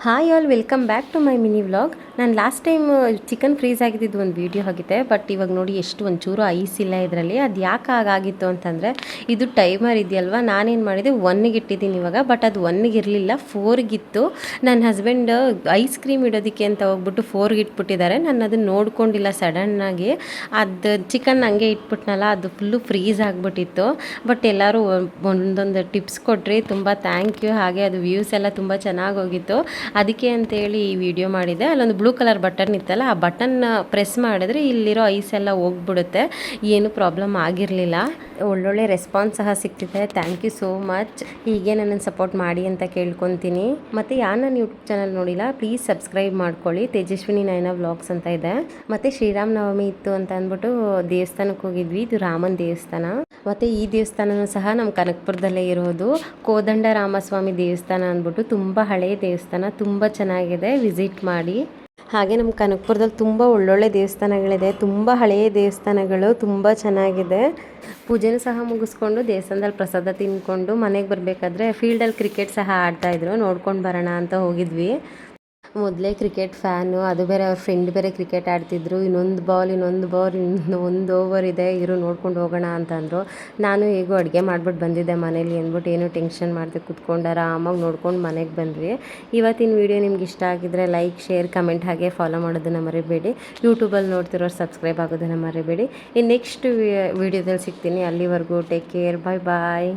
Hi all, welcome back to my mini vlog. ನಾನು last time chicken fries ಆಗಿದ್ದು ಒಂದು video ಆಗಿದೆ. But ಇವಾಗ ನೋಡಿ ಎಷ್ಟು ಒಂಚೂರು ಐಸ್ ಇಲ್ಲ ಇದರಲ್ಲಿ. ಅದು ಯಾಕೆ ಹಾಗಾಗಿತ್ತು ಅಂತಂದರೆ, ಇದು ಟೈಮರ್ ಇದೆಯಲ್ವ, ನಾನೇನು ಮಾಡಿದೆ ಒನ್ನಿಗೆ ಇಟ್ಟಿದ್ದೀನಿ ಇವಾಗ. ಬಟ್ ಅದು ಒನ್ನಿಗೆ ಇರಲಿಲ್ಲ, ಫೋರ್ಗಿತ್ತು. ನನ್ನ ಹಸ್ಬೆಂಡ್ ಐಸ್ ಕ್ರೀಮ್ ಇಡೋದಕ್ಕೆ ಅಂತ ಹೋಗ್ಬಿಟ್ಟು ಫೋರ್ಗೆ ಇಟ್ಬಿಟ್ಟಿದ್ದಾರೆ. ನಾನು ಅದನ್ನು ನೋಡ್ಕೊಂಡಿಲ್ಲ, ಸಡನ್ನಾಗಿ ಅದು ಚಿಕನ್ ಹಂಗೆ ಇಟ್ಬಿಟ್ನಲ್ಲ, ಅದು ಫುಲ್ಲು ಫ್ರೀಸ್ ಆಗಿಬಿಟ್ಟಿತ್ತು. ಬಟ್ ಎಲ್ಲರೂ ಒಂದೊಂದು ಟಿಪ್ಸ್ ಕೊಟ್ರಿ, ತುಂಬ ಥ್ಯಾಂಕ್ ಯು. ಹಾಗೆ ಅದು ವ್ಯೂಸ್ ಎಲ್ಲ ತುಂಬ ಚೆನ್ನಾಗಿ ಹೋಗಿತ್ತು. ಅದಕ್ಕೆ ಅಂತೇಳಿ ಈ ವಿಡಿಯೋ ಮಾಡಿದೆ. ಅಲ್ಲೊಂದು ಬ್ಲೂ ಕಲರ್ ಬಟನ್ ಇತ್ತಲ್ಲ, ಆ ಬಟನ್ ಪ್ರೆಸ್ ಮಾಡಿದ್ರೆ ಇಲ್ಲಿರೋ ಐಸ್ ಎಲ್ಲ ಹೋಗ್ಬಿಡುತ್ತೆ. ಏನು ಪ್ರಾಬ್ಲಮ್ ಆಗಿರಲಿಲ್ಲ. ಒಳ್ಳೊಳ್ಳೆ ರೆಸ್ಪಾನ್ಸ್ ಸಹ ಸಿಗ್ತಿದೆ. Thank you so much. ಹೀಗೆ ನನ್ನನ್ನು ಸಪೋರ್ಟ್ ಮಾಡಿ ಅಂತ ಕೇಳ್ಕೊತೀನಿ. ಮತ್ತು ಯಾರು ನನ್ನ ಯೂಟ್ಯೂಬ್ ಚಾನಲ್ ನೋಡಿಲ್ಲ, ಪ್ಲೀಸ್ ಸಬ್ಸ್ಕ್ರೈಬ್ ಮಾಡ್ಕೊಳ್ಳಿ. ತೇಜಸ್ವಿನಿ ನಯನ ವ್ಲಾಗ್ಸ್ ಅಂತ ಇದೆ. ಮತ್ತು ಶ್ರೀರಾಮ್ ನವಮಿ ಇತ್ತು ಅಂತ ಅಂದ್ಬಿಟ್ಟು ದೇವಸ್ಥಾನಕ್ಕೆ ಹೋಗಿದ್ವಿ. ಇದು ರಾಮನ ದೇವಸ್ಥಾನ. ಮತ್ತು ಈ ದೇವಸ್ಥಾನನೂ ಸಹ ನಮ್ಮ ಕನಕಪುರದಲ್ಲೇ ಇರೋದು. ಕೋದಂಡ ರಾಮಸ್ವಾಮಿ ದೇವಸ್ಥಾನ ಅಂದ್ಬಿಟ್ಟು ತುಂಬ ಹಳೆಯ ದೇವಸ್ಥಾನ, ತುಂಬ ಚೆನ್ನಾಗಿದೆ, ವಿಸಿಟ್ ಮಾಡಿ. ಹಾಗೆ ನಮ್ಮ ಕನಕಪುರದಲ್ಲಿ ತುಂಬ ಒಳ್ಳೊಳ್ಳೆ ದೇವಸ್ಥಾನಗಳಿದೆ, ತುಂಬ ಹಳೆಯ ದೇವಸ್ಥಾನಗಳು, ತುಂಬ ಚೆನ್ನಾಗಿದೆ. ಪೂಜೆನೂ ಸಹ ಮುಗಿಸ್ಕೊಂಡು ದೇವಸ್ಥಾನದಲ್ಲಿ ಪ್ರಸಾದ ತಿಂದ್ಕೊಂಡು ಮನೆಗೆ ಬರಬೇಕಾದ್ರೆ ಫೀಲ್ಡಲ್ಲಿ ಕ್ರಿಕೆಟ್ ಸಹ ಆಡ್ತಾಯಿದ್ರು. ನೋಡ್ಕೊಂಡು ಬರೋಣ ಅಂತ ಹೋಗಿದ್ವಿ. ಮೊದಲೇ ಕ್ರಿಕೆಟ್ ಫ್ಯಾನು, ಅದು ಬೇರೆ ಅವ್ರ ಫ್ರೆಂಡ್ ಬೇರೆ ಕ್ರಿಕೆಟ್ ಆಡ್ತಿದ್ರು. ಇನ್ನೊಂದು ಬಾಲ್ ಇನ್ನು ಒಂದು ಓವರ್ ಇದೆ, ಇರು ನೋಡ್ಕೊಂಡು ಹೋಗೋಣ ಅಂತಂದರು. ನಾನು ಹೇಗೋ ಅಡುಗೆ ಮಾಡ್ಬಿಟ್ಟು ಬಂದಿದ್ದೆ ಮನೇಲಿ ಅಂದ್ಬಿಟ್ಟು ಏನೂ ಟೆನ್ಷನ್ ಮಾಡದೆ ಕೂತ್ಕೊಂಡು ಆರಾಮಾಗಿ ನೋಡ್ಕೊಂಡು ಮನೆಗೆ ಬಂದ್ವಿ. ಇವತ್ತಿನ ವೀಡಿಯೋ ನಿಮ್ಗೆ ಇಷ್ಟ ಆಗಿದ್ರೆ ಲೈಕ್, ಶೇರ್, ಕಮೆಂಟ್ ಹಾಗೆ ಫಾಲೋ ಮಾಡೋದನ್ನು ಮರಿಬೇಡಿ. ಯೂಟ್ಯೂಬಲ್ಲಿ ನೋಡ್ತಿರೋರು ಸಬ್ಸ್ಕ್ರೈಬ್ ಆಗೋದನ್ನು ಮರಿಬೇಡಿ. ಇನ್ನು ನೆಕ್ಸ್ಟ್ ವೀಡಿಯೋದಲ್ಲಿ ಸಿಗ್ತೀನಿ. ಅಲ್ಲಿವರೆಗೂ ಟೇಕ್ ಕೇರ್, ಬಾಯ್ ಬಾಯ್.